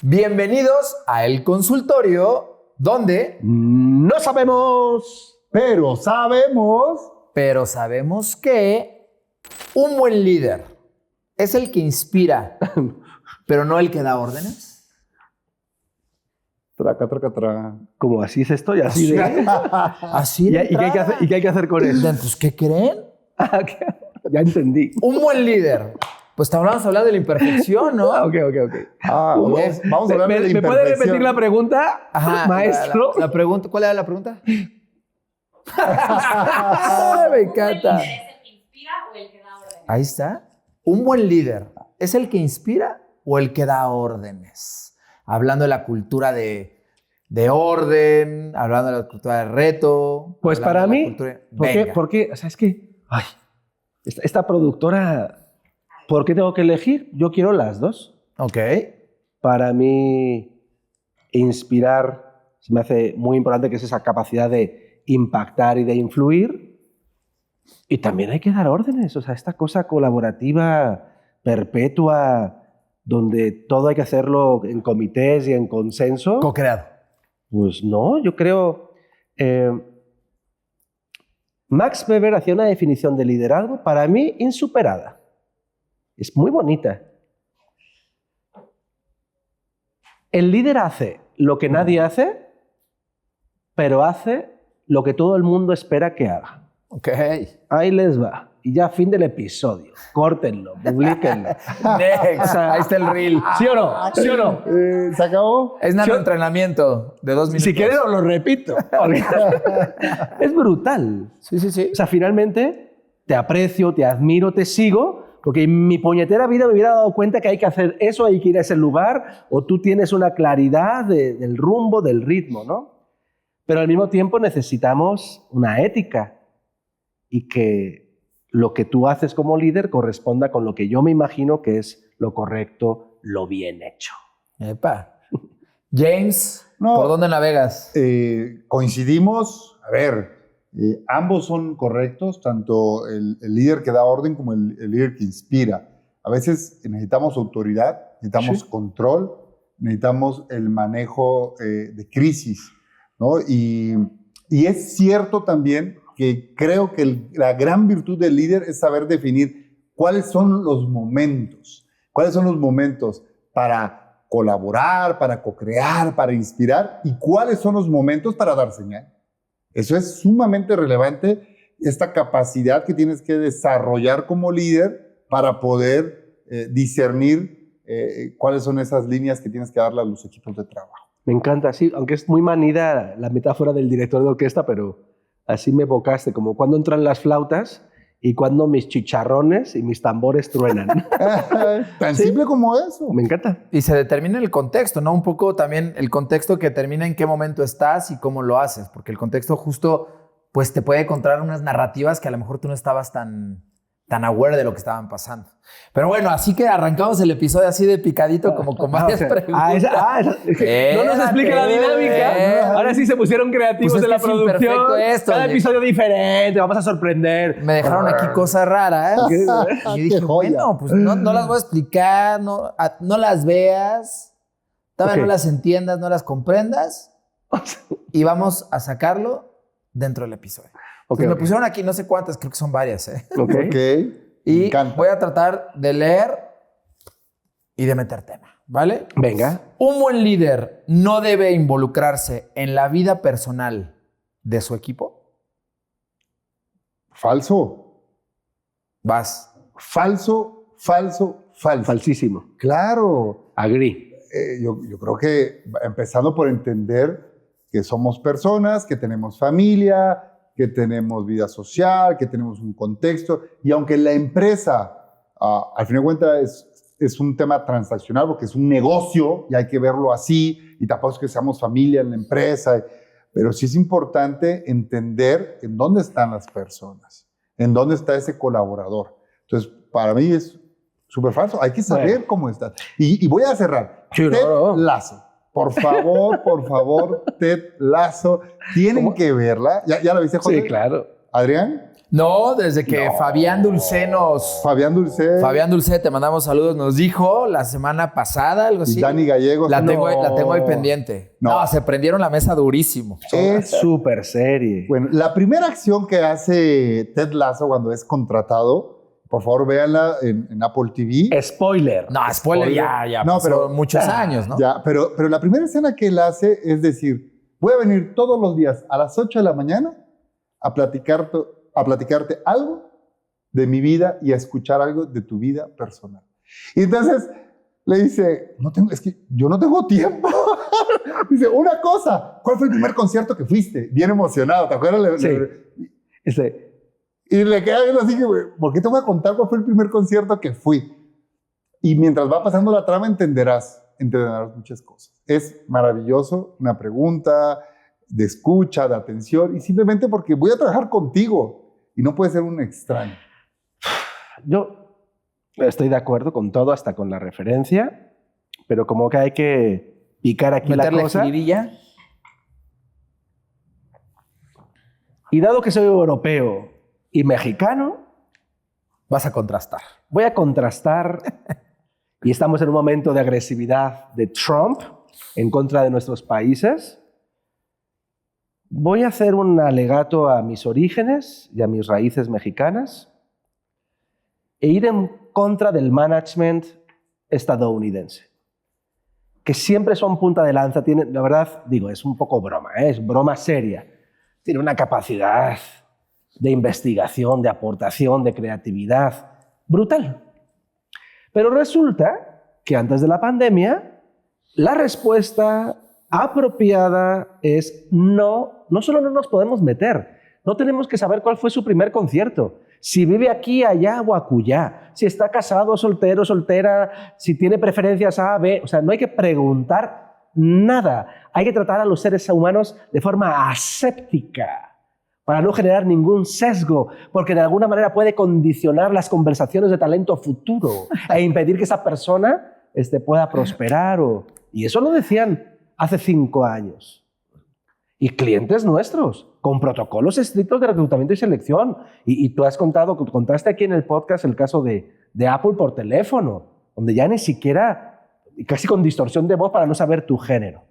Bienvenidos a El Consultorio, donde no sabemos, pero sabemos que un buen líder es el que inspira, pero no el que da órdenes. Traca. Como así es esto y así de... Así ¿Y qué hay que hacer con eso? Pues, ¿qué creen? Ya entendí. Un buen líder. Pues vamos a hablar de la imperfección, ¿no? Ok. Vamos a hablar de la imperfección. ¿Me puede repetir la pregunta, maestro? La pregunta, ¿cuál era la pregunta? Me encanta. ¿Es el que inspira o el que da órdenes? Ahí está. Un buen líder, ¿es el que inspira o el que da órdenes? Hablando de la cultura de orden, hablando de la cultura de reto. Pues para mí, Venga. ¿por qué? O sea, es que esta productora, ¿por qué tengo que elegir? Yo quiero las dos. Ok. Para mí, inspirar se me hace muy importante, que es esa capacidad de impactar y de influir. Y también hay que dar órdenes, o sea, esta cosa colaborativa, perpetua, donde todo hay que hacerlo en comités y en consenso. Co-creado. Pues no, yo creo... Max Weber hacía una definición de liderazgo, para mí, insuperada. Es muy bonita. El líder hace lo que nadie hace, pero hace lo que todo el mundo espera que haga. Ok. Ahí les va. Y ya fin del episodio. Córtenlo, publíquenlo. Next. Ahí está el reel. ¿Sí o no? ¿Sí o no? ¿Se acabó? Es nano entrenamiento de 2 minutos. Si quieres os lo repito. Es brutal. Sí. O sea, finalmente te aprecio, te admiro, te sigo, porque en mi puñetera vida me hubiera dado cuenta que hay que hacer eso, hay que ir a ese lugar, o tú tienes una claridad del rumbo, del ritmo, ¿no? Pero al mismo tiempo necesitamos una ética y que lo que tú haces como líder corresponda con lo que yo me imagino que es lo correcto, lo bien hecho. Epa. James, No. ¿por dónde navegas? Coincidimos, a ver, ambos son correctos, tanto el líder que da orden como el líder que inspira. A veces necesitamos autoridad, necesitamos control, necesitamos el manejo de crisis, ¿no? Y es cierto también que creo que la gran virtud del líder es saber definir cuáles son los momentos para colaborar, para co-crear, para inspirar, y cuáles son los momentos para dar señal. Eso es sumamente relevante, esta capacidad que tienes que desarrollar como líder para poder discernir cuáles son esas líneas que tienes que darle a los equipos de trabajo. Me encanta, sí, aunque es muy manida la metáfora del director de orquesta, pero así me evocaste, como cuando entran las flautas y cuando mis chicharrones y mis tambores truenan. Tan simple como eso. Me encanta. Y se determina el contexto, ¿no? Un poco también el contexto que determina en qué momento estás y cómo lo haces, porque el contexto justo pues te puede encontrar unas narrativas que a lo mejor tú no estabas tan aware de lo que estaban pasando. Pero bueno, así que arrancamos el episodio así de picadito, como con varias preguntas. No nos explica la dinámica. Ahora sí se pusieron creativos Pues es de la que es imperfecto producción. esto, Cada oye. episodio diferente, vamos a sorprender. Me dejaron aquí cosas raras. Y dije, Qué joya. bueno, pues no las voy a explicar, no las veas, todavía Ok. no las entiendas, no las comprendas, y vamos a sacarlo dentro del episodio. Entonces, me pusieron aquí no sé cuántas, creo que son varias, ¿eh? Ok. Ok. Me Y encanta. voy a tratar de leer y de meter tema, ¿vale? Venga. Un buen líder no debe involucrarse en la vida personal de su equipo. Falso. Vas. Falso. Falsísimo. Claro. Agree. Yo creo que empezando por entender que somos personas, que tenemos familia, que tenemos vida social, que tenemos un contexto, y aunque la empresa, al fin de cuentas, es un tema transaccional, porque es un negocio y hay que verlo así, y tampoco es que seamos familia en la empresa, pero sí es importante entender en dónde están las personas, en dónde está ese colaborador. Entonces, para mí es súper falso, hay que saber cómo está. Y voy a cerrar. Sí, Ted no. Lasso. Por favor, Ted Lasso. Tienen que verla. ¿Ya la viste, José? Sí, claro. ¿Adrián? No, desde que Fabián Dulce Fabián Dulce. Fabián Dulce, te mandamos saludos, nos dijo la semana pasada, algo así. Y Dani Gallegos. La tengo ahí pendiente. No, se prendieron la mesa durísimo. Es súper serie. Bueno, la primera acción que hace Ted Lasso cuando es contratado, por favor véanla en Apple TV. Spoiler. No, spoiler ya No, pasó pero- muchos años, ¿no? Ya, pero la primera escena que él hace es decir, voy a venir todos los días a las 8 de la mañana a platicarte algo de mi vida y a escuchar algo de tu vida personal. Y entonces le dice, es que yo no tengo tiempo. Dice, una cosa, ¿cuál fue el primer concierto que fuiste? Bien emocionado, ¿te acuerdas? Sí. Y le queda viendo así, ¿por qué te voy a contar cuál fue el primer concierto que fui? Y mientras va pasando la trama entenderás muchas cosas. Es maravilloso, una pregunta de escucha, de atención, y simplemente porque voy a trabajar contigo y no puede ser un extraño. Yo estoy de acuerdo con todo, hasta con la referencia, pero como que hay que picar aquí la Meterle cosa. jiribilla. Y dado que soy europeo y mexicano, Vas a contrastar. voy a contrastar, y estamos en un momento de agresividad de Trump en contra de nuestros países. Voy a hacer un alegato a mis orígenes y a mis raíces mexicanas e ir en contra del management estadounidense, que siempre son punta de lanza. Tienen, la verdad, digo, es un poco broma, es broma seria. Tiene una capacidad de investigación, de aportación, de creatividad brutal. Pero resulta que antes de la pandemia, la respuesta apropiada es no solo no nos podemos meter, no tenemos que saber cuál fue su primer concierto, si vive aquí, allá o acullá, si está casado, soltero, soltera, si tiene preferencias A, B, o sea, no hay que preguntar nada, hay que tratar a los seres humanos de forma aséptica, para no generar ningún sesgo, porque de alguna manera puede condicionar las conversaciones de talento futuro e impedir que esa persona pueda prosperar. Y eso lo decían hace 5 años. Y clientes nuestros, con protocolos estrictos de reclutamiento y selección. Y tú contaste aquí en el podcast el caso de Apple por teléfono, donde ya ni siquiera, casi con distorsión de voz para no saber tu género.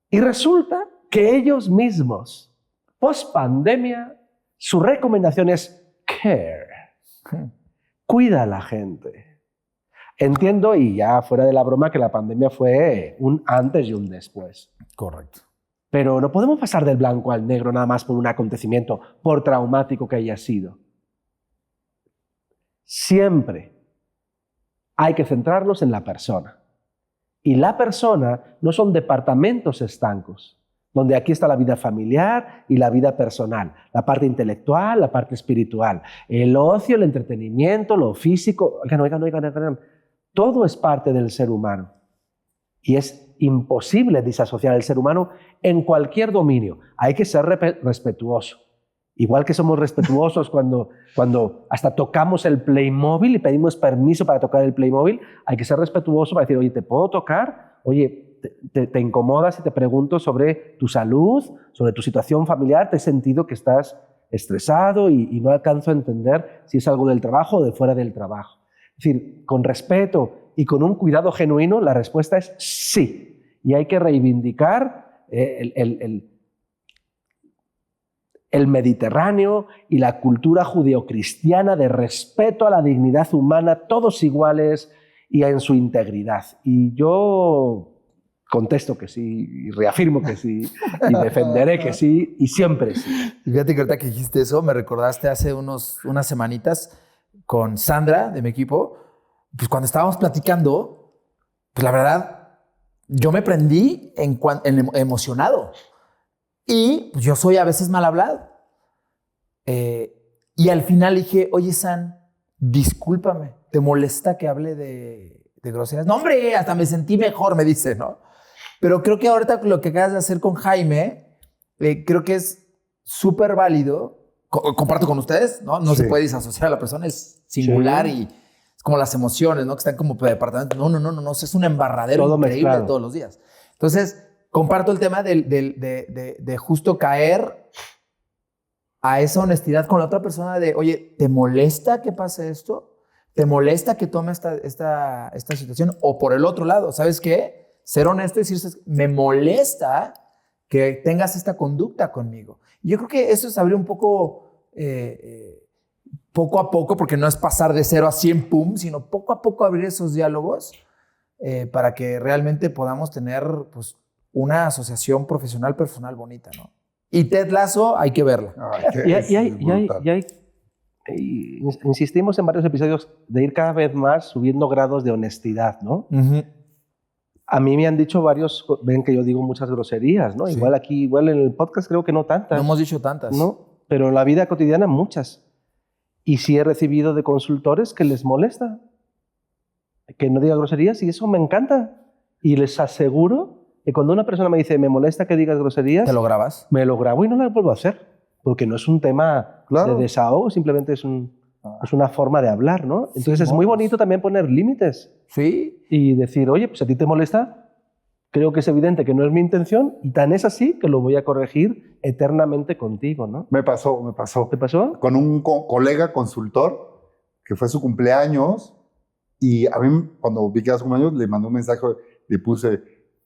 Y resulta que ellos mismos, post pandemia, su recomendación es care. Cuida a la gente. Entiendo, y ya fuera de la broma, que la pandemia fue un antes y un después. Correcto. Pero no podemos pasar del blanco al negro nada más por un acontecimiento, por traumático que haya sido. Siempre hay que centrarnos en la persona. Y la persona no son departamentos estancos, donde aquí está la vida familiar y la vida personal, la parte intelectual, la parte espiritual, el ocio, el entretenimiento, lo físico. Oigan. Todo es parte del ser humano. Y es imposible disasociar al ser humano en cualquier dominio. Hay que ser respetuoso. Igual que somos respetuosos cuando hasta tocamos el Playmobil y pedimos permiso para tocar el Playmobil, hay que ser respetuoso para decir, oye, ¿te puedo tocar? Oye, ¿te incomoda si te pregunto sobre tu salud, sobre tu situación familiar? ¿Te he sentido que estás estresado y no alcanzo a entender si es algo del trabajo o de fuera del trabajo? Es decir, con respeto y con un cuidado genuino, la respuesta es sí. Y hay que reivindicar el Mediterráneo y la cultura judeocristiana de respeto a la dignidad humana, todos iguales y en su integridad. Y yo contesto que sí, y reafirmo que sí, y defenderé que sí, y siempre sí. Fíjate que ahorita que dijiste eso, me recordaste hace unas semanitas con Sandra, de mi equipo, pues cuando estábamos platicando, pues la verdad, yo me prendí emocionado. Y pues, yo soy a veces mal hablado. Y al final dije, oye, San, discúlpame, ¿te molesta que hable de groserías? No, hombre, hasta me sentí mejor, me dice, ¿no? Pero creo que ahorita lo que acabas de hacer con Jaime, creo que es súper válido. Comparto con ustedes, ¿no? No Sí. se puede disasociar a la persona, es singular Sí. y es como las emociones, ¿no? Que están como departamentos. No, es un embarradero Todo increíble mezclado. todos los días. Entonces, comparto el tema de justo caer a esa honestidad con la otra persona de, oye, ¿te molesta que pase esto? ¿Te molesta que tome esta situación? O por el otro lado, ¿sabes qué? Ser honesto y decirse, me molesta que tengas esta conducta conmigo. Y yo creo que eso es abrir un poco, poco a poco, porque no es pasar de 0 a 100, pum, sino poco a poco abrir esos diálogos para que realmente podamos tener pues, una asociación profesional personal bonita, ¿no? Y Ted Lasso hay que verla. Insistimos en varios episodios de ir cada vez más subiendo grados de honestidad, ¿no? Uh-huh. A mí me han dicho varios, ven que yo digo muchas groserías, ¿no? Sí. Igual en el podcast creo que no tantas. No hemos dicho tantas. ¿No? Pero en la vida cotidiana muchas. Y sí he recibido de consultores que les molesta que no diga groserías y eso me encanta. Y les aseguro que cuando una persona me dice me molesta que digas groserías, ¿Te lo grabas? me lo grabo y no lo vuelvo a hacer. Porque no es un tema Claro. de desahogo, simplemente es una forma de hablar, ¿no? Entonces es muy bonito también poner límites Sí. y decir, oye, pues si a ti te molesta, creo que es evidente que no es mi intención y tan es así que lo voy a corregir eternamente contigo, ¿no? Me pasó. ¿Te pasó? Con un colega consultor que fue su cumpleaños y a mí cuando vi que era su cumpleaños le mandé un mensaje, le puse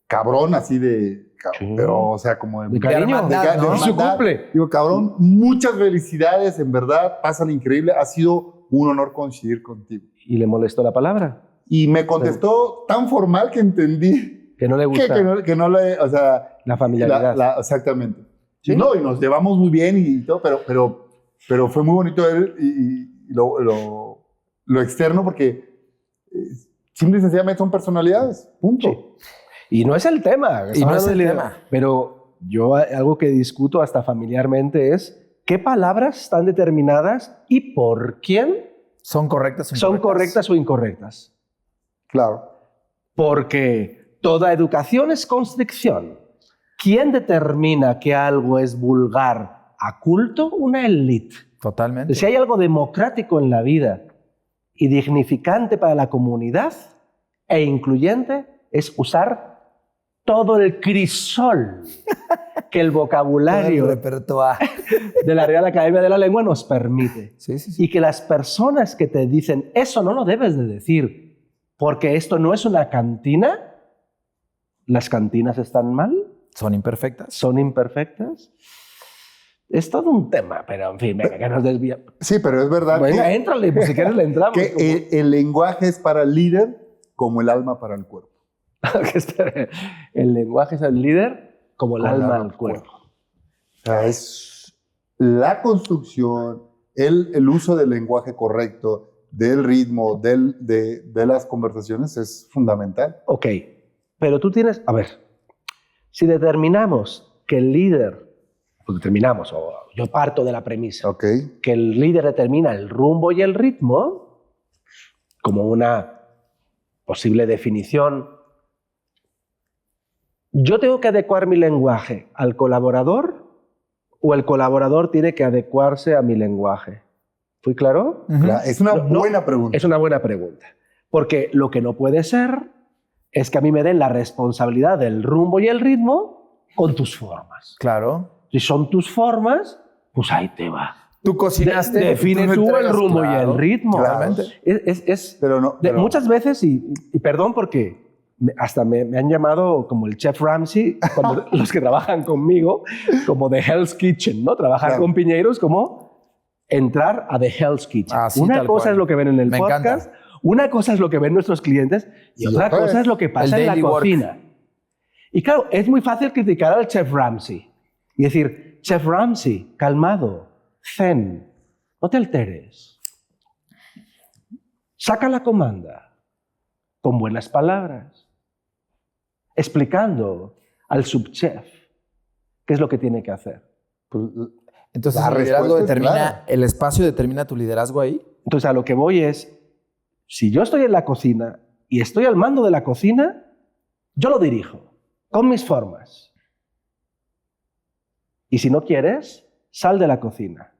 cabrón así de... Sí. Pero, o sea, como De cariño, hermandad, ¿no? Es su cumple. Digo, cabrón, muchas felicidades, en verdad, pásale increíble. Ha sido un honor coincidir contigo. Y le molestó la palabra, Y me contestó tan formal que entendí que no le gusta que no le... O sea, la familiaridad. exactamente. Sí. Y no, y nos llevamos muy bien y todo, pero fue muy bonito él y lo externo porque simple y sencillamente son personalidades, punto. Sí. Y no es el tema. Y no es el de- tema. Pero yo algo que discuto hasta familiarmente es qué palabras están determinadas y por quién ¿Son correctas o son incorrectas? correctas o incorrectas. Claro. Porque toda educación es constricción. ¿Quién determina que algo es vulgar a culto? Una élite. Totalmente. Si hay algo democrático en la vida y dignificante para la comunidad e incluyente, es usar todo el crisol que el Todo el vocabulario repertorio. de la Real Academia de la Lengua nos permite. Sí, sí, sí. Y que las personas que te dicen eso no lo debes de decir porque esto no es una cantina, las cantinas están mal, Son imperfectas. son imperfectas. Es todo un tema, pero en fin, venga, que nos desvía. Sí, pero es verdad Venga, éntrale, pues si quieres le entramos. que el lenguaje es para el líder como el alma para el cuerpo. El lenguaje es el líder como el alma al cuerpo. O sea, es la construcción, el uso del lenguaje correcto, del ritmo, de las conversaciones es fundamental. Ok, pero tú tienes, a ver, si determinamos que el líder, pues determinamos, o yo parto de la premisa, Ok. que el líder determina el rumbo y el ritmo, como una posible definición, ¿yo tengo que adecuar mi lenguaje al colaborador o el colaborador tiene que adecuarse a mi lenguaje? ¿Fui claro? Ujú. Es una No, buena pregunta. Es una buena pregunta. Porque lo que no puede ser es que a mí me den la responsabilidad del rumbo y el ritmo con tus formas. Claro. Si son tus formas, pues ahí te va. Tú cocinaste. Define me tú el entregas, rumbo y claro. el ritmo. Claro. Pero no. pero- Muchas veces, y perdón porque hasta me han llamado como el Chef Ramsay, cuando los que trabajan conmigo, como de Hell's Kitchen, ¿no? Trabajar Claro. con piñeiros como entrar a The Hell's Kitchen. Así, Una tal cosa cual. es lo que ven en el Me podcast, encanta. una cosa es lo que ven nuestros clientes y otra cosa es lo que pasa el en la daily work. cocina. Y claro, es muy fácil criticar al Chef Ramsay y decir, Chef Ramsay, calmado, zen, no te alteres. Saca la comanda con buenas palabras, explicando al subchef qué es lo que tiene que hacer. pues, Entonces, La el liderazgo respuesta es determina, clara. el espacio determina tu liderazgo ahí. Entonces, a lo que voy es, si yo estoy en la cocina y estoy al mando de la cocina, yo lo dirijo con mis formas. Y si no quieres, sal de la cocina.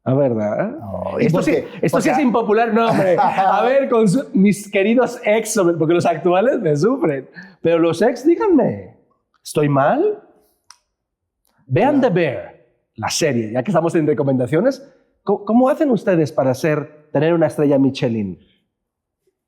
¿A verdad? Esto sí es impopular, no, hombre. A ver, con mis queridos ex, porque los actuales me sufren. Pero los ex, díganme, ¿estoy mal? Vean The Bear, la serie, ya que estamos en recomendaciones, ¿cómo hacen ustedes para tener una estrella Michelin?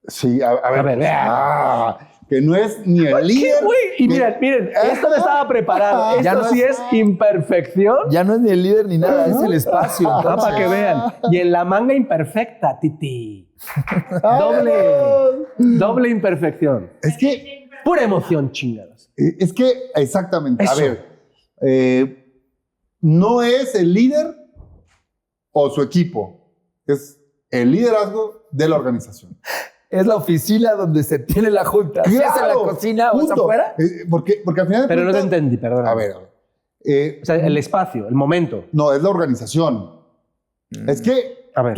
Sí, a ver. vea. Que no es ni el ¿Qué, líder. güey? Y miren, esto no estaba preparado. Ya Esto no sí es imperfección. Ya no es ni el líder ni nada, es el espacio. Para que vean. Y en la manga imperfecta, Titi. Doble imperfección. Es que, Pura emoción, chingados. exactamente. Eso. A ver, no es el líder o su equipo, es el liderazgo de la organización. Es la oficina donde se tiene la junta. ¿Sí es en la cocina o es punto. afuera? Porque al final de Pero no te cuentas- entendí, perdón. A ver. O sea, el espacio, el momento. No, es la organización. Es que A ver.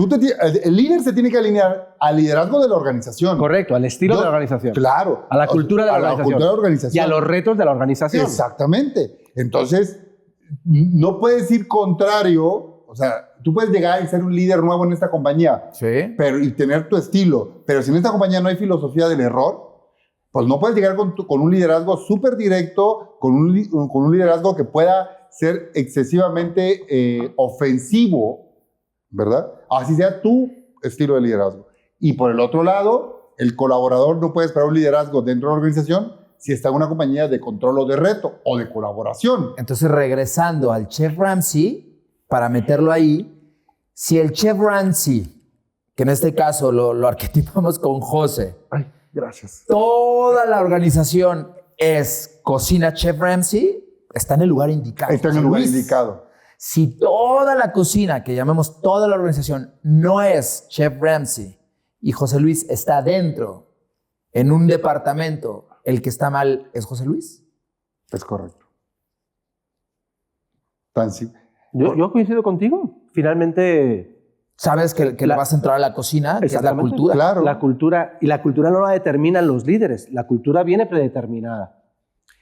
el líder se tiene que alinear al liderazgo de la organización. Correcto, al estilo de la organización. Claro. A la cultura de la A la organización. cultura de la organización. Y a los retos de la organización. Exactamente. Entonces, no puedes ir contrario. O sea, tú puedes llegar y ser un líder nuevo en esta compañía, Sí. y tener tu estilo. Pero si en esta compañía no hay filosofía del error, pues no puedes llegar con un liderazgo súper directo, con un liderazgo que pueda ser excesivamente ofensivo, ¿verdad? Así sea tu estilo de liderazgo. Y por el otro lado, el colaborador no puede esperar un liderazgo dentro de la organización si está en una compañía de control o de reto o de colaboración. Entonces, regresando al Chef Ramsay, para meterlo ahí, si el Chef Ramsay, que en este caso lo arquetipamos con José, Ay, gracias. toda la organización es cocina Chef Ramsay, está en el lugar indicado. Está en el lugar Luis, indicado. Si toda la cocina, que llamemos toda la organización, no es Chef Ramsay y José Luis está dentro, en un departamento, el que está mal es José Luis. Es correcto. Tan simple. Yo coincido contigo. Finalmente, Sabes que le vas a entrar a la cocina, que es la Exactamente. cultura. Claro. la cultura no la determinan los líderes. La cultura viene predeterminada.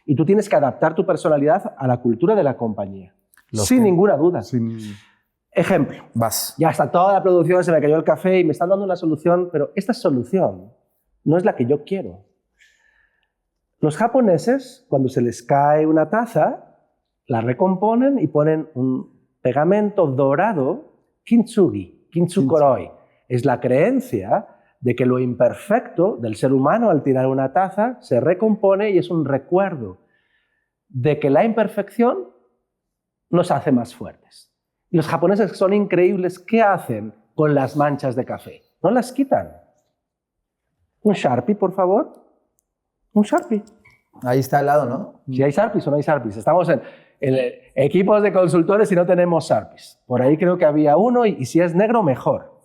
Y tú tienes que adaptar tu personalidad a la cultura de la compañía. Sin ninguna duda. Sin- Ejemplo. Vas. Ya está toda la producción, se me cayó el café y me están dando una solución, pero esta solución no es la que yo quiero. Los japoneses, cuando se les cae una taza, la recomponen y ponen un pegamento dorado, kintsugi, kintsukoroi. Es la creencia de que lo imperfecto del ser humano al tirar una taza se recompone y es un recuerdo de que la imperfección nos hace más fuertes. Y los japoneses, que son increíbles, ¿qué hacen con las manchas de café? No las quitan. Un Sharpie, por favor. Un Sharpie. Ahí está al lado, ¿no? Si hay Sharpies o no hay Sharpies. Estamos en equipos de consultores y no tenemos Sharpies. Por ahí creo que había uno y si es negro, mejor.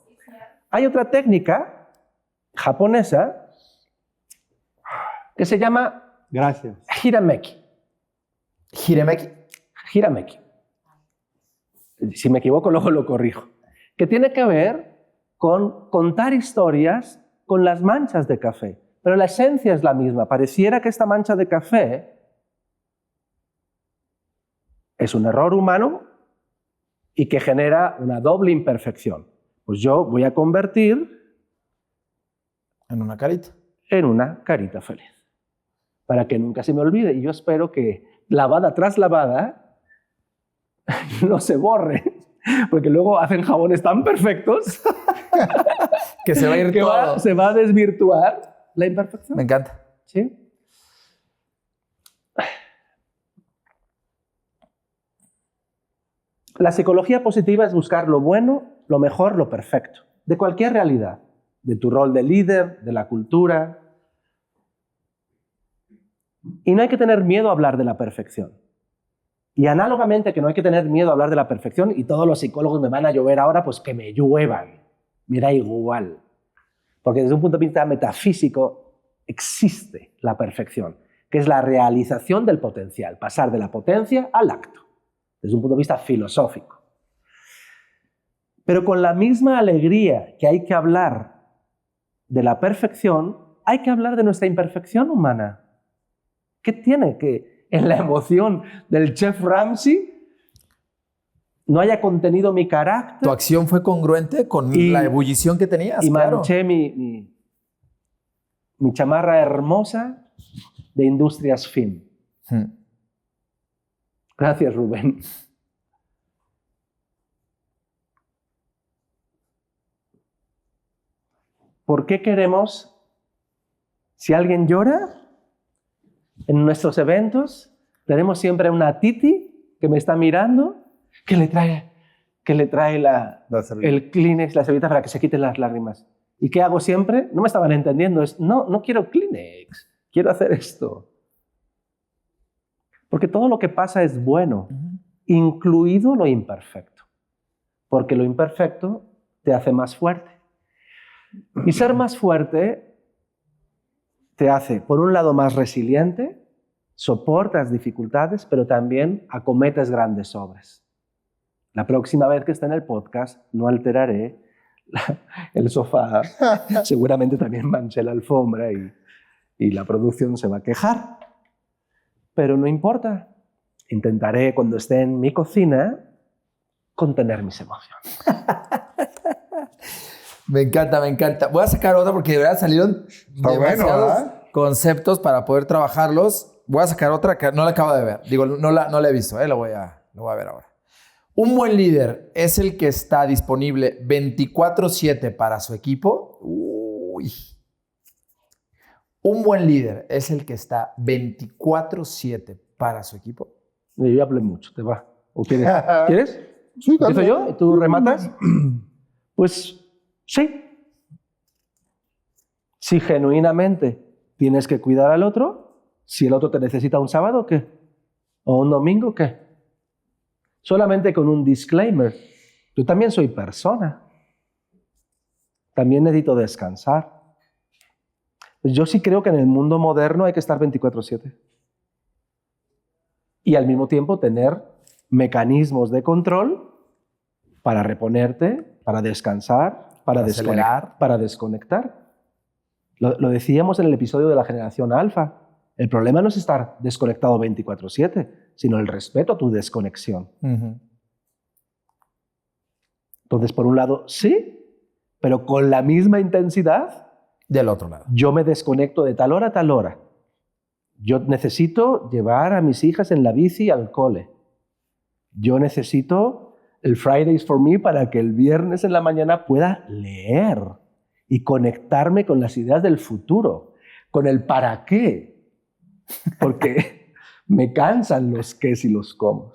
Hay otra técnica japonesa que se llama Gracias. hirameki. Hiremeki. Hirameki. Si me equivoco, luego lo corrijo. Que tiene que ver con contar historias con las manchas de café. Pero la esencia es la misma. Pareciera que esta mancha de café es un error humano y que genera una doble imperfección. Pues yo voy a convertir En una carita. en una carita feliz. Para que nunca se me olvide. Y yo espero que lavada tras lavada no se borre. Porque luego hacen jabones tan perfectos Que se va a ir que todo. se va a desvirtuar la imperfección. Me encanta. ¿Sí? La psicología positiva es buscar lo bueno, lo mejor, lo perfecto, de cualquier realidad, de tu rol de líder, de la cultura. Y no hay que tener miedo a hablar de la perfección. Y análogamente que no hay que tener miedo a hablar de la perfección, y todos los psicólogos me van a llover ahora, pues que me lluevan. Me da igual. Porque desde un punto de vista metafísico existe la perfección, que es la realización del potencial, pasar de la potencia al acto, desde un punto de vista filosófico. Pero con la misma alegría que hay que hablar de la perfección, hay que hablar de nuestra imperfección humana. ¿Qué tiene que en la emoción del Chef Ramsay no haya contenido mi carácter? ¿Tu acción fue congruente con Y- la ebullición que tenías? Y Claro. manché mi chamarra hermosa de Industrias Fin. Hmm. Gracias, Rubén. ¿por qué queremos, si alguien llora en nuestros eventos, tenemos siempre una titi que me está mirando, que le trae el Kleenex, la servilleta para que se quiten las lágrimas? ¿Y qué hago siempre? No me estaban entendiendo. No quiero Kleenex, quiero hacer esto. Porque todo lo que pasa es bueno, incluido lo imperfecto. Porque lo imperfecto te hace más fuerte. Y ser más fuerte te hace, por un lado, más resiliente, soportas dificultades, pero también acometes grandes obras. La próxima vez que esté en el podcast, no alteraré el sofá. Seguramente también manché la alfombra y la producción se va a quejar. Pero no importa. Intentaré, cuando esté en mi cocina, contener mis emociones. Me encanta, me encanta. Voy a sacar otra porque de verdad salieron demasiados conceptos para poder trabajarlos. Voy a sacar otra que no la acabo de ver. Digo, no la he visto, lo voy a ver ahora. Un buen líder es el que está disponible 24/7 para su equipo. Uy. Un buen líder es el que está 24/7 para su equipo. Yo ya hablé mucho, ¿te va? ¿O quieres? ¿Quieres? Sí, ¿Empiezo yo? ¿Tú rematas? Pues sí. Si genuinamente tienes que cuidar al otro, si el otro te necesita un sábado, ¿qué? ¿O un domingo, qué? Solamente con un disclaimer. Yo también soy persona. También necesito descansar. Yo sí creo que en el mundo moderno hay que estar 24/7. Y al mismo tiempo tener mecanismos de control para reponerte, para descansar, para desconectar. Lo decíamos en el episodio de la generación alfa. El problema no es estar desconectado 24/7, sino el respeto a tu desconexión. Entonces, por un lado, sí, pero con la misma intensidad. Del otro lado. Yo me desconecto de tal hora a tal hora. Yo necesito llevar a mis hijas en la bici al cole. Yo necesito el Fridays for Me para que el viernes en la mañana pueda leer y conectarme con las ideas del futuro, con el para qué. Porque me cansan los qués y los cómo.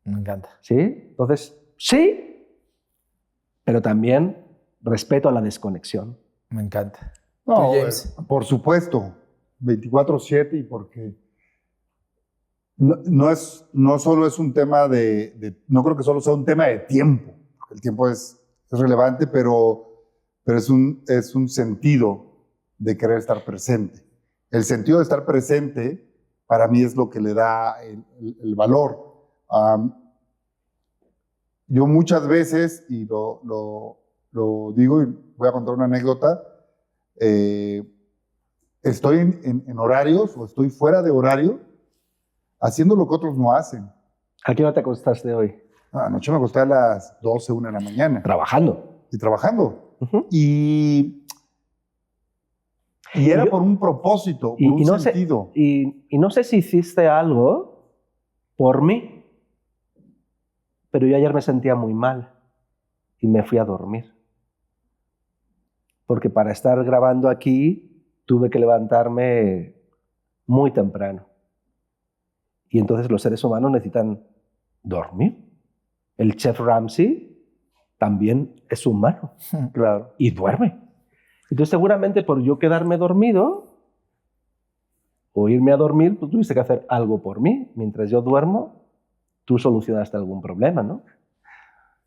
Me encanta. ¿Sí? Entonces, sí, pero también respeto a la desconexión. Me encanta. No, ¿Tú, James? por supuesto, 24/7 y porque no solo es un tema no creo que solo sea un tema de tiempo. El tiempo es relevante, pero es un sentido de querer estar presente. El sentido de estar presente para mí es lo que le da el valor. Yo muchas veces, y lo digo y voy a contar una anécdota, estoy en horarios o estoy fuera de horario haciendo lo que otros no hacen. ¿A qué hora te acostaste hoy? Anoche me acosté a las 12, 1 de la mañana. Trabajando. Y trabajando. Uh-huh. Y era por un propósito, por un sentido. Y no sé si hiciste algo por mí, pero yo ayer me sentía muy mal y me fui a dormir. Porque para estar grabando aquí tuve que levantarme muy temprano. Y entonces los seres humanos necesitan dormir. El chef Ramsay también es humano. Claro. Y duerme. Entonces seguramente por yo quedarme dormido o irme a dormir, pues tuviste que hacer algo por mí. Mientras yo duermo, tú solucionaste algún problema, ¿no?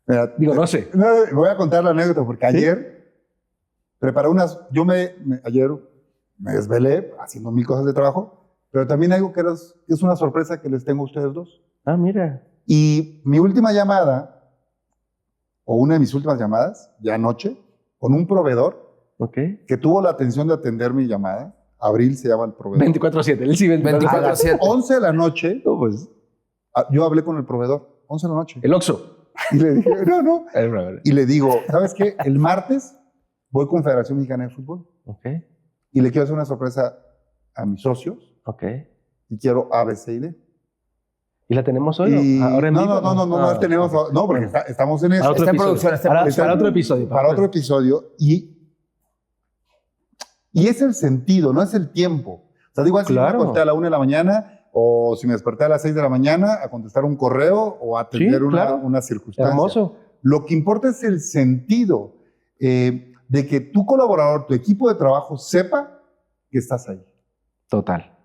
Mira, Digo, no sé. Voy a contar la anécdota porque ayer preparé ayer me desvelé haciendo 1000 cosas de trabajo, pero también algo que es una sorpresa que les tengo a ustedes dos. Ah, mira. Y mi última llamada, o una de mis últimas llamadas, ya anoche, con un proveedor que tuvo la atención de atender mi llamada. Abril se llama el proveedor. 24/7, él sí 24/7. A las 11 de la noche, No, pues, yo hablé con el proveedor, 11 de la noche. el Oxxo. Y le dije, no. Y le digo, ¿sabes qué? El martes voy con Federación Mexicana de Fútbol. Okay. Y le quiero hacer una sorpresa a mis socios. Okay. Y quiero A, B, C y D. ¿Y la tenemos hoy? ¿Ahora en vivo? No tenemos. No, porque estamos en eso. Para otro Está en episodio. producción. Para otro episodio. Para otro episodio. Y Y es el sentido, no es el tiempo. O sea, igual si me Claro. acosté a la 1 de la mañana o si me desperté a las 6 de la mañana a contestar un correo o a atender Sí, claro. una circunstancia. Hermoso. Lo que importa es el sentido de que tu colaborador, tu equipo de trabajo sepa que estás ahí. Total.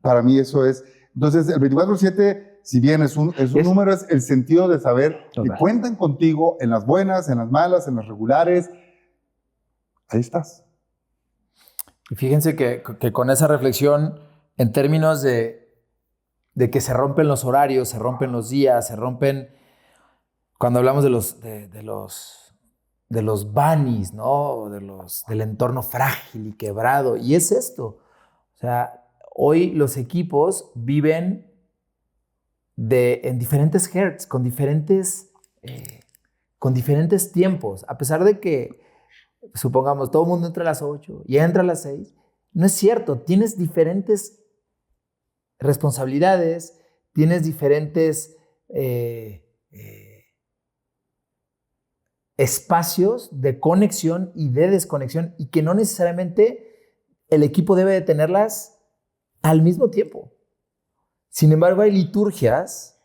Para mí eso es. Entonces, el 24/7, si bien es un número, es el sentido de saber que Total. cuentan contigo en las buenas, en las malas, en las regulares. Ahí estás. Y fíjense que con esa reflexión, en términos de que se rompen los horarios, se rompen los días, se rompen, cuando hablamos de los bunnies, ¿no? Del entorno frágil y quebrado. Y es esto. O sea, hoy los equipos viven en diferentes hertz, con diferentes tiempos. A pesar de que, supongamos, todo el mundo entra a las 8 y entra a las 6, no es cierto. Tienes diferentes responsabilidades, tienes diferentes espacios de conexión y de desconexión, y que no necesariamente el equipo debe de tenerlas al mismo tiempo. Sin embargo, hay liturgias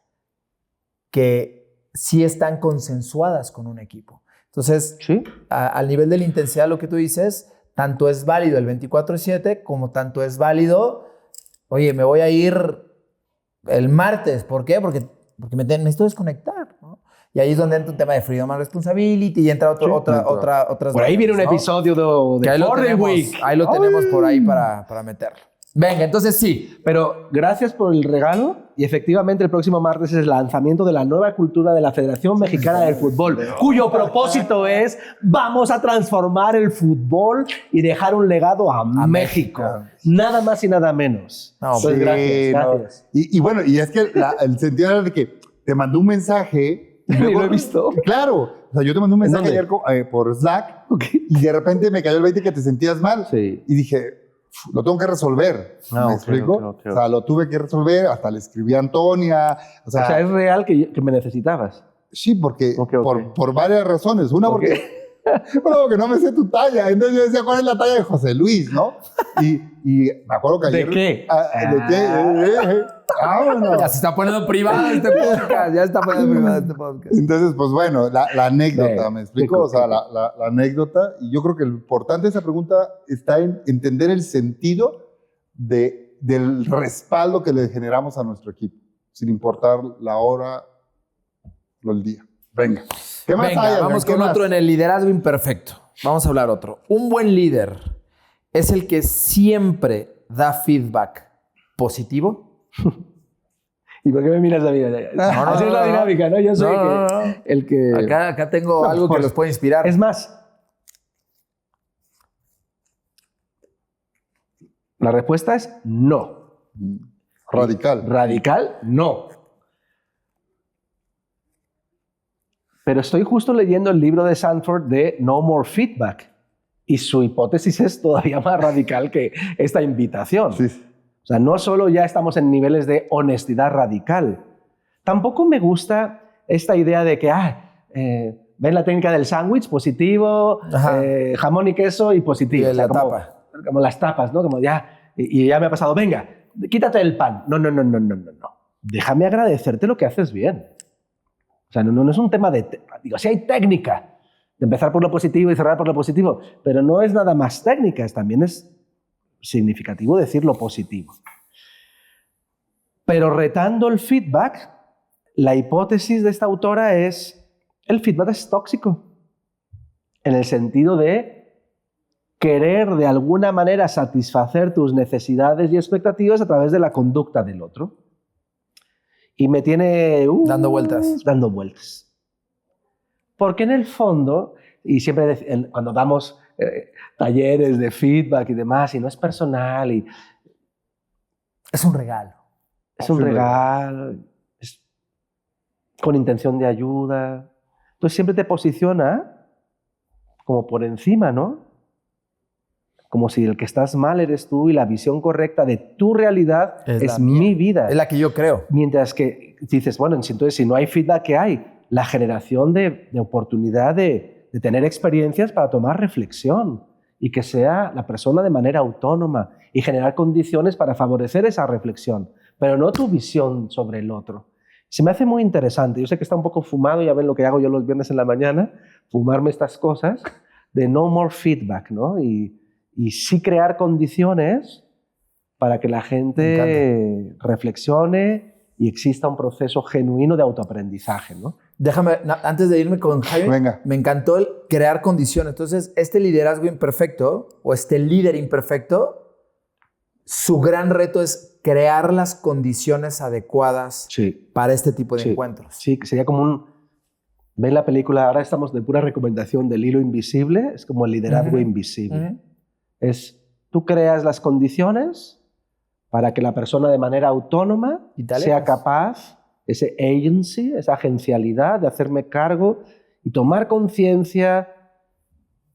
que sí están consensuadas con un equipo. Entonces, Sí. al nivel de la intensidad, lo que tú dices, tanto es válido el 24/7 como tanto es válido, oye, me voy a ir el martes. ¿Por qué? Porque necesito desconectar, ¿no? Y ahí es donde entra un tema de freedom and responsibility y entra otras Por ahí viene un variables, episodio ¿no? Que de ahí lo For the tenemos, Week. ahí lo tenemos por ahí para meterlo. Venga, entonces sí. Pero gracias por el regalo y efectivamente el próximo martes es el lanzamiento de la nueva cultura de la Federación Mexicana del Fútbol, cuyo propósito es vamos a transformar el fútbol y dejar un legado a México. Nada más y nada menos. No, Entonces, Sí, gracias, no. gracias. Y bueno, y es que el sentido era de que te mandó un mensaje. y Ni luego- lo he visto. Claro. O sea, yo te mandé un mensaje dónde? ayer por Slack Ok. y de repente me cayó el 20 que te sentías mal. Sí. Y dije, lo tengo que resolver. Ah, ¿Me ok, explico? ok. O sea, lo tuve que resolver. Hasta le escribí a Antonia. O sea, O sea, es real que me necesitabas. sí, porque Ok. por varias razones. Una, Ok. porque no me sé tu talla. Entonces yo decía, ¿cuál es la talla de José Luis, no? Y me acuerdo que ¿De ayer... qué? ¿De qué? Vámonos. Ya se está poniendo privado este podcast. Ya se está poniendo privado este podcast. Entonces, pues bueno, la anécdota, Venga, ¿me explico? O sea, la anécdota. Y yo creo que lo importante de esa pregunta está en entender el sentido del respaldo que le generamos a nuestro equipo, sin importar la hora o el día. Venga. ¿Qué más Venga, hay, Adrián? vamos ¿Qué con más? otro en el liderazgo imperfecto. Vamos a hablar otro. Un buen líder es el que siempre da feedback positivo. ¿Y por qué me miras a mí? Así es la dinámica, ¿no? Yo soy No. el que... Acá tengo No, algo que pues, los puede inspirar. Es más, la respuesta es no. Radical. Radical, no. Pero estoy justo leyendo el libro de Sanford de No More Feedback y su hipótesis es todavía más radical que esta invitación. Sí. O sea, no solo ya estamos en niveles de honestidad radical, tampoco me gusta esta idea de que, ven la técnica del sándwich, positivo, Ajá. jamón y queso y positivo. Y de O sea, la como, tapa. como las tapas, ¿no? Como ya, y ya me ha pasado, venga, quítate el pan. No. Déjame agradecerte lo que haces bien. O sea, no es un tema de... Digo, sí hay técnica de empezar por lo positivo y cerrar por lo positivo, pero no es nada más técnica, también es significativo decir lo positivo. Pero retando el feedback, la hipótesis de esta autora es el feedback es tóxico, en el sentido de querer de alguna manera satisfacer tus necesidades y expectativas a través de la conducta del otro. Y me tiene... Dando vueltas. Dando vueltas. Porque en el fondo, y siempre cuando damos talleres de feedback y demás, y no es personal, y Es un regalo. es un regalo, es con intención de ayuda. Entonces siempre te posiciona como por encima, ¿no? Como si el que estás mal eres tú y la visión correcta de tu realidad Es es la mía. mi vida. Es la que yo creo. Mientras que dices, bueno, entonces si no hay feedback, ¿qué hay? La generación de oportunidad de tener experiencias para tomar reflexión y que sea la persona de manera autónoma y generar condiciones para favorecer esa reflexión, pero no tu visión sobre el otro. Se me hace muy interesante. Yo sé que está un poco fumado, ya ven lo que hago yo los viernes en la mañana, fumarme estas cosas de no more feedback, ¿no? Y sí crear condiciones para que la gente reflexione y exista un proceso genuino de autoaprendizaje, ¿no? Déjame, antes de irme con Jaime, Venga. me encantó el crear condiciones. Entonces, este liderazgo imperfecto o este líder imperfecto, su gran reto es crear las condiciones adecuadas Sí. para este tipo de Sí. encuentros. Sí, que sería como un... ¿Ven la película? Ahora estamos de pura recomendación del hilo invisible. Es como el liderazgo invisible. Es, tú creas las condiciones para que la persona de manera autónoma Y te sea alejas. capaz, ese agency, esa agencialidad de hacerme cargo y tomar conciencia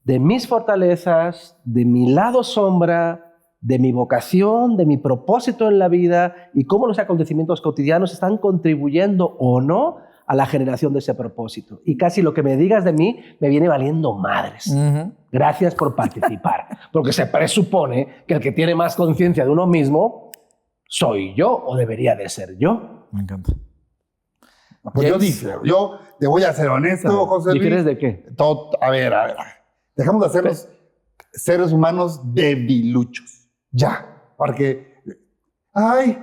de mis fortalezas, de mi lado sombra, de mi vocación, de mi propósito en la vida y cómo los acontecimientos cotidianos están contribuyendo o no a la generación de ese propósito. Y casi lo que me digas de mí me viene valiendo madres. Gracias por participar, porque se presupone que el que tiene más conciencia de uno mismo soy yo o debería de ser yo. Me encanta. Pues yo James. difiero. Yo te voy a ser honesto, José Luis. ¿Difieres de qué? A ver. Dejamos de ser los seres humanos debiluchos. Ya. Porque, ay,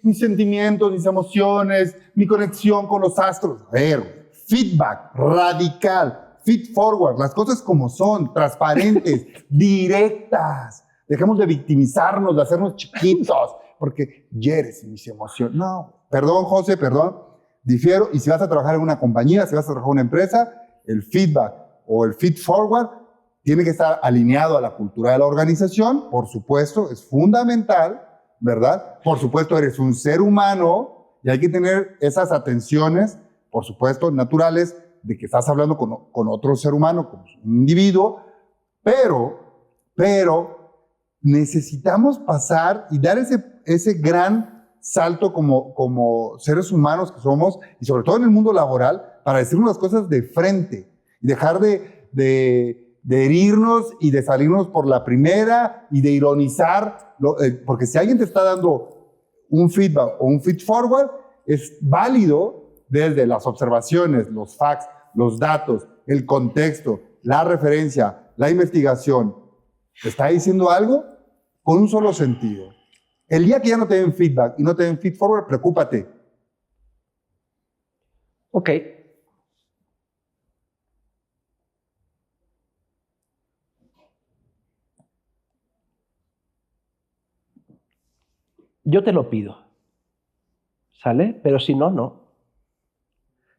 mis sentimientos, mis emociones, mi conexión con los astros. A ver, feedback radical, feed forward, las cosas como son, transparentes, directas. Dejemos de victimizarnos, de hacernos chiquitos, porque hieres mis emociones. No, perdón, José, perdón, difiero. Y si vas a trabajar en una compañía, si vas a trabajar en una empresa, el feedback o el feed forward tiene que estar alineado a la cultura de la organización, por supuesto, es fundamental, ¿verdad? Por supuesto, eres un ser humano y hay que tener esas atenciones, por supuesto, naturales, de que estás hablando con otro ser humano, con un individuo, pero necesitamos pasar y dar ese gran salto como seres humanos que somos, y sobre todo en el mundo laboral, para decirnos las cosas de frente y dejar de herirnos y de salirnos por la primera y de ironizar, porque si alguien te está dando un feedback o un feed forward, es válido desde las observaciones, los facts, los datos, el contexto, la referencia, la investigación. ¿Te está diciendo algo? Con un solo sentido. El día que ya no te den feedback y no te den feed forward, preocúpate. Ok. Yo te lo pido, ¿sale? Pero si no, no.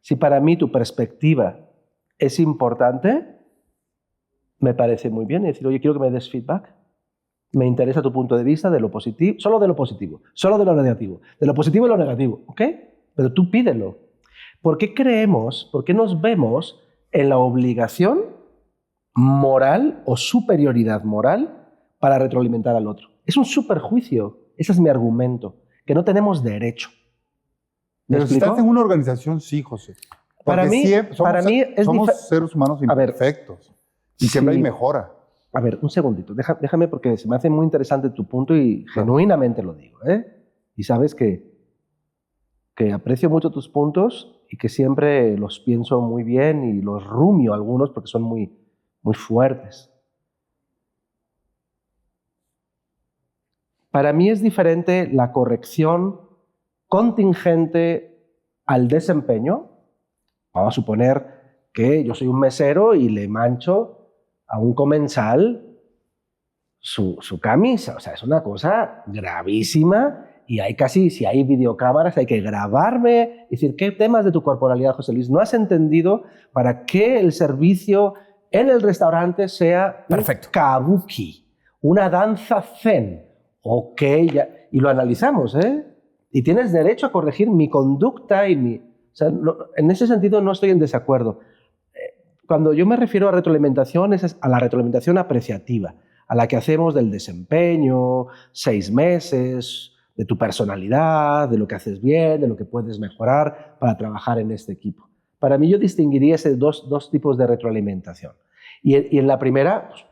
Si para mí tu perspectiva es importante, me parece muy bien. Es decir, oye, quiero que me des feedback. Me interesa tu punto de vista de lo positivo, solo de lo positivo, solo de lo negativo, de lo positivo y lo negativo, ¿ok? Pero tú pídelo. ¿Por qué nos vemos en la obligación moral o superioridad moral para retroalimentar al otro? Es un superjuicio. Ese es mi argumento, que no tenemos derecho. ¿Me Pero si explico? estás en una organización, sí, José. Para Porque mí, somos seres humanos A ver, imperfectos. Y siempre sí. hay mejora. A ver, un segundito. Déjame porque se me hace muy interesante tu punto y genuinamente lo digo, ¿eh? Y sabes que aprecio mucho tus puntos y que siempre los pienso muy bien y los rumio algunos porque son muy, muy fuertes. Para mí es diferente la corrección contingente al desempeño. Vamos a suponer que yo soy un mesero y le mancho a un comensal su camisa. O sea, es una cosa gravísima y si hay videocámaras, hay que grabarme. Es decir, ¿qué temas de tu corporalidad, José Luis, no has entendido para que el servicio en el restaurante sea Perfecto. un kabuki, una danza zen? Ok, ya. Y lo analizamos, ¿eh? Y tienes derecho a corregir mi conducta y mi... O sea, en ese sentido no estoy en desacuerdo. Cuando yo me refiero a retroalimentación, es a la retroalimentación apreciativa, a la que hacemos del desempeño, 6 meses, de tu personalidad, de lo que haces bien, de lo que puedes mejorar para trabajar en este equipo. Para mí yo distinguiría esos dos tipos de retroalimentación. Y en la primera, pues,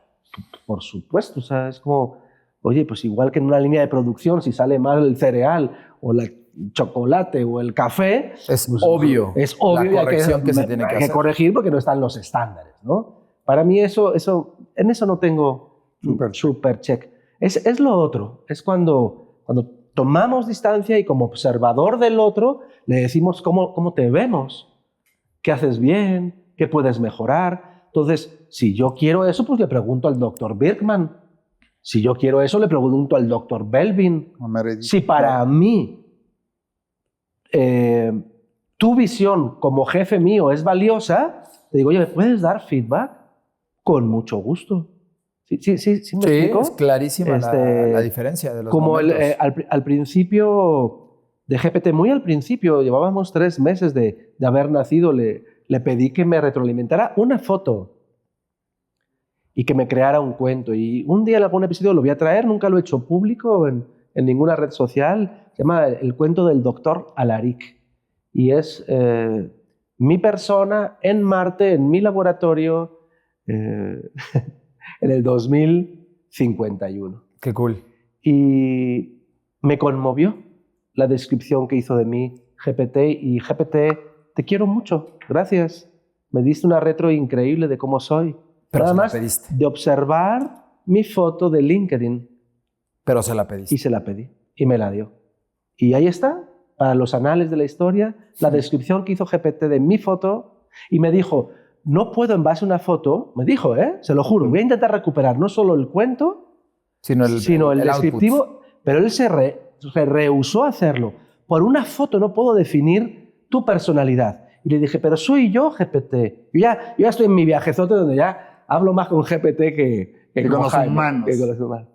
Por supuesto, o sea, es como, oye, pues igual que en una línea de producción, si sale mal el cereal o el chocolate o el café, Es pues, obvio. es obvio La y corrección que se tiene que hay que hacer. corregir porque no están los estándares, ¿no? Para mí en eso no tengo super check. Es lo otro, es cuando tomamos distancia y como observador del otro le decimos cómo te vemos, qué haces bien, qué puedes mejorar. Entonces, si yo quiero eso, pues le pregunto al doctor Birkman. Si yo quiero eso, le pregunto al doctor Belvin. Si para mí tu visión como jefe mío es valiosa, te digo, oye, ¿me puedes dar feedback? Con mucho gusto. ¿Sí me explico? Es clarísima la diferencia de los como momentos. Al principio de GPT, muy al principio, llevábamos 3 meses de haber nacido, le pedí que me retroalimentara una foto y que me creara un cuento. Y un día en algún episodio lo voy a traer, nunca lo he hecho público en ninguna red social, se llama El cuento del doctor Alaric. Y es mi persona en Marte, en mi laboratorio, en el 2051. Qué cool. Y me conmovió la descripción que hizo de mí GPT. Y GPT, te quiero mucho, gracias. Me diste una retro increíble de cómo soy. Pero nada se la más pediste. de observar mi foto de LinkedIn. Pero se la pediste. Y se la pedí. Y me la dio. Y ahí está, para los anales de la historia, la descripción que hizo GPT de mi foto. Y me dijo, no puedo en base a una foto, me dijo, se lo juro, voy a intentar recuperar no solo el cuento, sino el descriptivo, output. Pero él se rehusó a hacerlo. Por una foto no puedo definir tu personalidad. Y le dije, pero soy yo, GPT. Yo ya estoy en mi viajezote donde ya hablo más con GPT que con los humanos. Que con los humanos.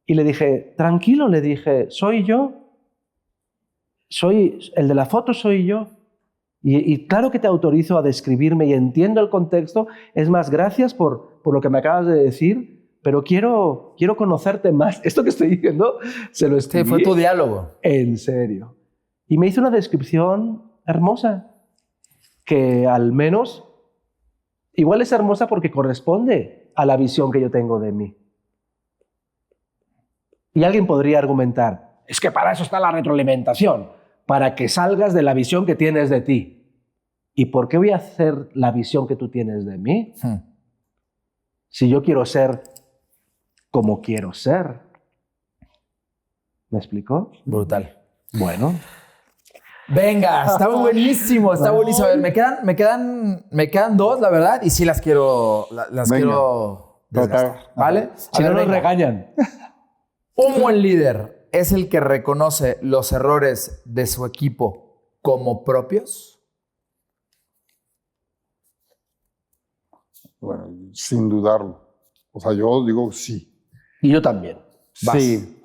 Y le dije, tranquilo, le dije, soy yo. El de la foto soy yo. Y claro que te autorizo a describirme y entiendo el contexto. Es más, gracias por lo que me acabas de decir, pero quiero conocerte más. Esto que estoy diciendo se lo escribí. Sí, fue tu diálogo. En serio. Y me hizo una descripción hermosa, que al menos igual es hermosa porque corresponde a la visión que yo tengo de mí. Y alguien podría argumentar, es que para eso está la retroalimentación, para que salgas de la visión que tienes de ti. ¿Y por qué voy a hacer la visión que tú tienes de mí? Si yo quiero ser como quiero ser. ¿Me explicó? Brutal. Bueno. Venga, está buenísimo, está buenísimo. A ver, me quedan 2, la verdad, y sí las quiero desgastar, ¿vale? Si no nos regañan. Un buen líder es el que reconoce los errores de su equipo como propios. Bueno, sin dudarlo. O sea, yo digo sí. Y yo también. Sí.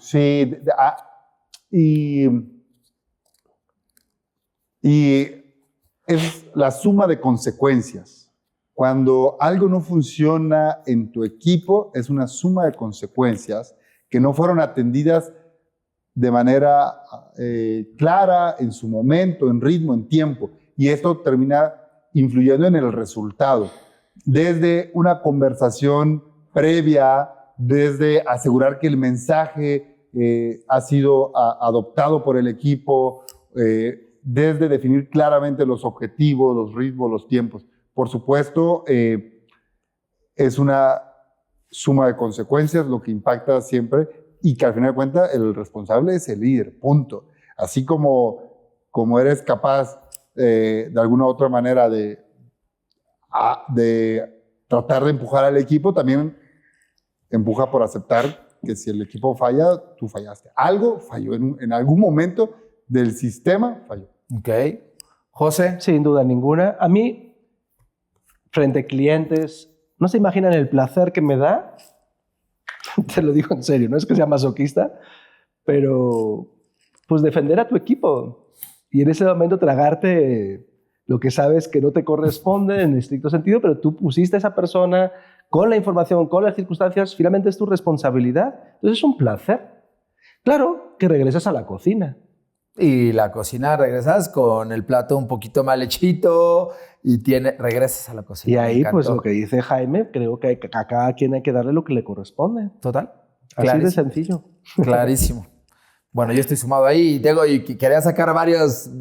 Y es la suma de consecuencias. Cuando algo no funciona en tu equipo, es una suma de consecuencias que no fueron atendidas de manera clara, en su momento, en ritmo, en tiempo. Y esto termina influyendo en el resultado. Desde una conversación previa, desde asegurar que el mensaje ha sido adoptado por el equipo, desde definir claramente los objetivos, los ritmos, los tiempos. Por supuesto, es una suma de consecuencias lo que impacta siempre y que al final de cuentas el responsable es el líder, punto. Así como eres capaz de alguna otra manera de tratar de empujar al equipo, también empuja por aceptar que si el equipo falla, tú fallaste. Algo falló, en algún momento del sistema falló. Ok. José. Sin duda ninguna. A mí, frente a clientes, no se imaginan el placer que me da, te lo digo en serio, no es que sea masoquista, pero pues defender a tu equipo y en ese momento tragarte lo que sabes que no te corresponde en estricto sentido, pero tú pusiste a esa persona con la información, con las circunstancias, finalmente es tu responsabilidad. Entonces es un placer. Claro que regresas a la cocina Y la cocina regresas con el plato un poquito mal hechito y regresas a la cocina. Y Me ahí, pues encantó. lo que dice Jaime, creo que a cada quien hay que darle lo que le corresponde. Total. Así de Clarísimo. sencillo. Clarísimo. Bueno, yo estoy sumado ahí y quería sacar varias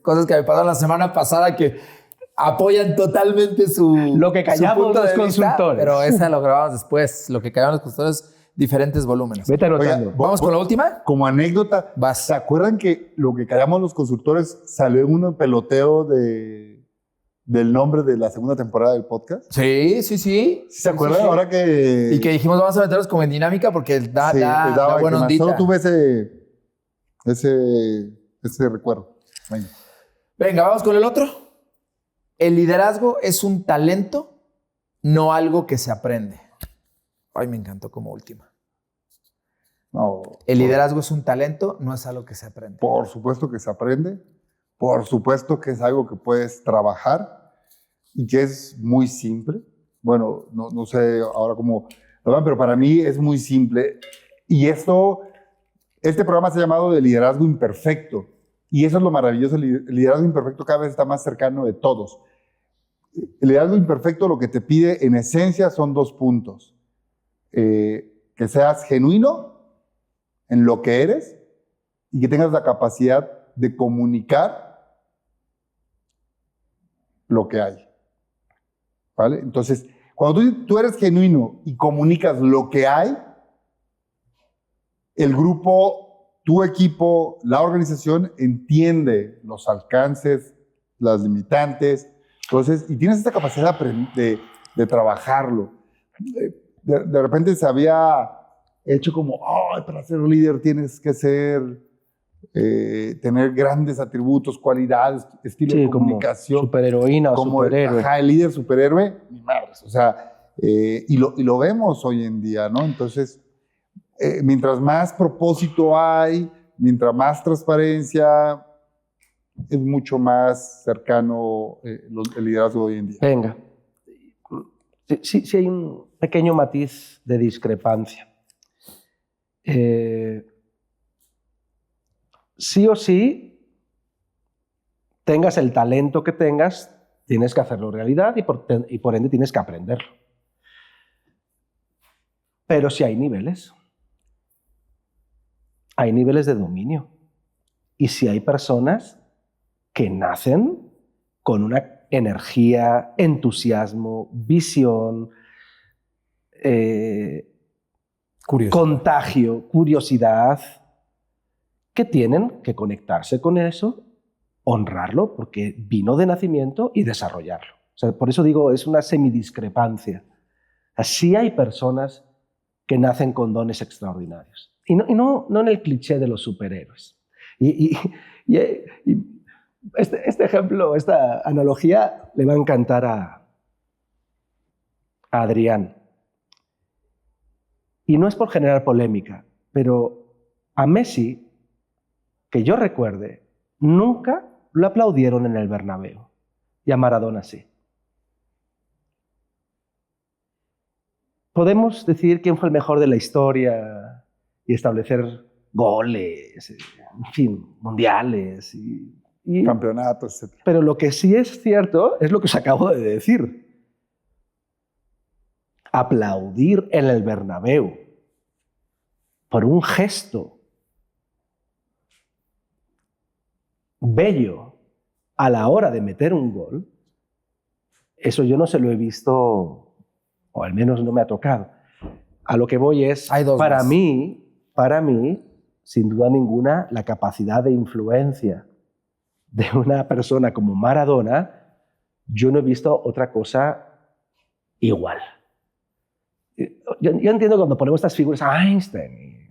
cosas que me pasaron la semana pasada que apoyan totalmente Lo que callamos su punto los de vista, consultores. pero esa lo grabamos después. Lo que callaban los consultores, diferentes volúmenes. Vete anotando. Oiga, ¿Vamos con la última? Como anécdota, Vas. ¿se acuerdan que lo que callamos los consultores salió en un peloteo del nombre de la segunda temporada del podcast? Sí. ¿Sí se acuerdan? Sí. Ahora que... Y que dijimos, vamos a meternos como en dinámica porque da, sí, da, les daba da buena que más. ondita. Solo tuve ese recuerdo. Venga, vamos con el otro. El liderazgo es un talento, no algo que se aprende. Ay, me encantó como última. No, El liderazgo es un talento, no es algo que se aprende. por supuesto que se aprende, por supuesto que es algo que puedes trabajar y que es muy simple. Bueno, no sé ahora cómo lo van, pero para mí es muy simple. Y este programa se ha llamado de liderazgo imperfecto. Y eso es lo maravilloso, el liderazgo imperfecto cada vez está más cercano de todos. El liderazgo imperfecto lo que te pide en esencia son 2 puntos. Que seas genuino en lo que eres y que tengas la capacidad de comunicar lo que hay. ¿Vale? Entonces, cuando tú eres genuino y comunicas lo que hay, el grupo, tu equipo, la organización entiende los alcances, las limitantes, entonces, y tienes esta capacidad de trabajarlo. De repente se había hecho como, para ser líder tienes que tener grandes atributos, cualidades, estilo de comunicación. Como superheroína o como superhéroe. El líder superhéroe, ni madres. O sea, y lo vemos hoy en día, ¿no? Entonces, mientras más propósito hay, mientras más transparencia, es mucho más cercano el liderazgo hoy en día. Venga. Sí hay un pequeño matiz de discrepancia. Sí o sí, tengas el talento que tengas, tienes que hacerlo realidad y por ende tienes que aprenderlo. Pero sí hay niveles. Hay niveles de dominio. Y sí hay personas que nacen con una energía, entusiasmo, visión, contagio, curiosidad, que tienen que conectarse con eso, honrarlo, porque vino de nacimiento y desarrollarlo. O sea, por eso digo, es una semidiscrepancia. Sí hay personas que nacen con dones extraordinarios. Y no en el cliché de los superhéroes. Este ejemplo, esta analogía le va a encantar a Adrián. Y no es por generar polémica, pero a Messi, que yo recuerde, nunca lo aplaudieron en el Bernabéu. Y a Maradona sí. Podemos decir quién fue el mejor de la historia y establecer goles, en fin, mundiales y campeonatos, etc. Pero lo que sí es cierto es lo que os acabo de decir. Aplaudir en el Bernabéu por un gesto bello a la hora de meter un gol, eso yo no se lo he visto, o al menos no me ha tocado. A lo que voy es, para mí, sin duda ninguna, la capacidad de influencia de una persona como Maradona, yo no he visto otra cosa igual. Yo entiendo cuando ponemos estas figuras, Einstein,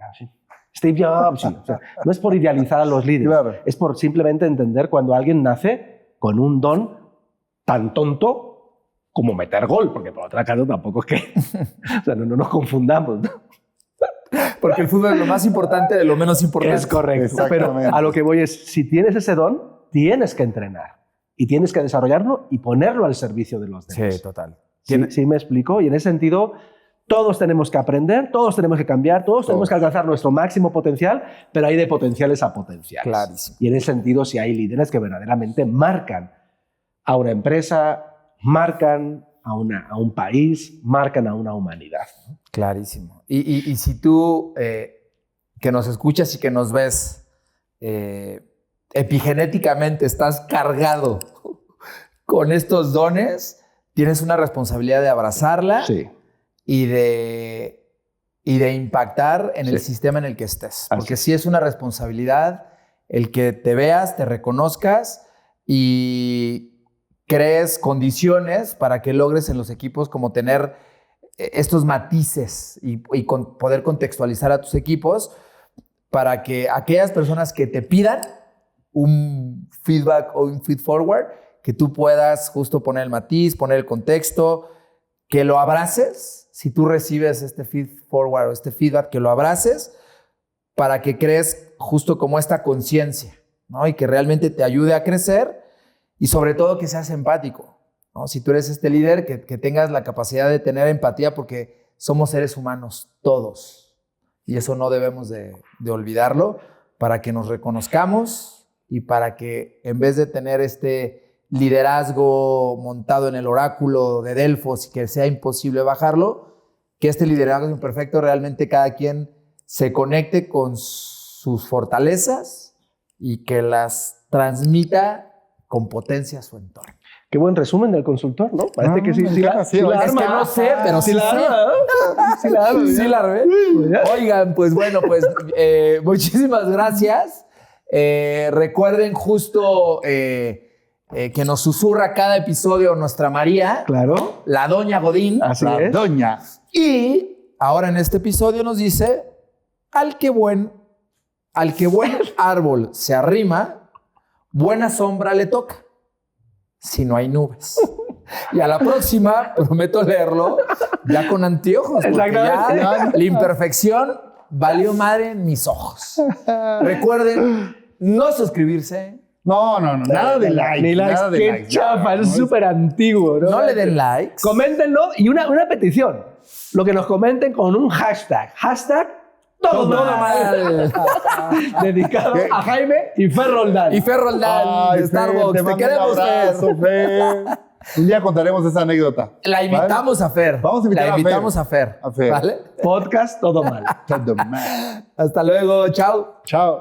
Steve Jobs, o sea, no es por idealizar a los líderes, claro. Es por simplemente entender cuando alguien nace con un don tan tonto como meter gol, porque por otra parte tampoco es que, o sea, no nos confundamos, ¿no? Porque el fútbol es lo más importante de lo menos importante. Es correcto, pero a lo que voy es, si tienes ese don, tienes que entrenar y tienes que desarrollarlo y ponerlo al servicio de los demás. Sí, total. ¿Sí me explico? Y en ese sentido, Todos tenemos que aprender, todos tenemos que cambiar, todos tenemos que alcanzar nuestro máximo potencial, pero hay de potenciales a potenciales. Clarísimo. Y en ese sentido, si hay líderes que verdaderamente marcan a una empresa, marcan a un país, marcan a una humanidad. Clarísimo. Y si tú, que nos escuchas y que nos ves, epigenéticamente estás cargado con estos dones, tienes una responsabilidad de abrazarla. Sí. Y de impactar en el sistema en el que estés. Porque sí es una responsabilidad el que te veas, te reconozcas y crees condiciones para que logres en los equipos como tener estos matices y poder contextualizar a tus equipos para que aquellas personas que te pidan un feedback o un feed forward, que tú puedas justo poner el matiz, poner el contexto, que lo abraces. Si tú recibes este feed forward o este feedback, que lo abraces para que crees justo como esta conciencia, ¿no? Y que realmente te ayude a crecer y sobre todo que seas empático, ¿no? Si tú eres este líder, que tengas la capacidad de tener empatía porque somos seres humanos todos y eso no debemos de olvidarlo para que nos reconozcamos y para que en vez de tener este liderazgo montado en el oráculo de Delfos y que sea imposible bajarlo, que este liderazgo imperfecto realmente cada quien se conecte con sus fortalezas y que las transmita con potencia a su entorno. Qué buen resumen del consultor, ¿no? Parece que sí. Es Es que no sé, pero sí la sé. arma. Sí la arma. Sí la armé. Oigan, pues bueno, muchísimas gracias. Recuerden justo que nos susurra cada episodio nuestra María. Claro. La Doña Godín. Así La es. doña. Y ahora en este episodio nos dice, al que buen árbol se arrima, buena sombra le toca, si no hay nubes. Y a la próxima prometo leerlo ya con anteojos, porque Exactamente. ya la imperfección valió madre en mis ojos. Recuerden no suscribirse, No, nada de like. Ni likes. Nada de Qué likes. chafa, es súper antiguo, ¿no? no le den likes. Coméntenlo y una petición. Lo que nos comenten con un hashtag. Hashtag todo mal. Dedicado ¿Qué? a Jaime y Fer Roldán. Y Fer Roldán Ay, de Fer, Starbucks, te mando un queremos, Fer. abrazo, Fer. Un día contaremos esa anécdota. La invitamos a Fer. Vamos a invitar La a Fer. invitamos a Fer. A Fer. ¿Vale? Podcast todo mal. Todo mal. Hasta luego. Chao. Chao.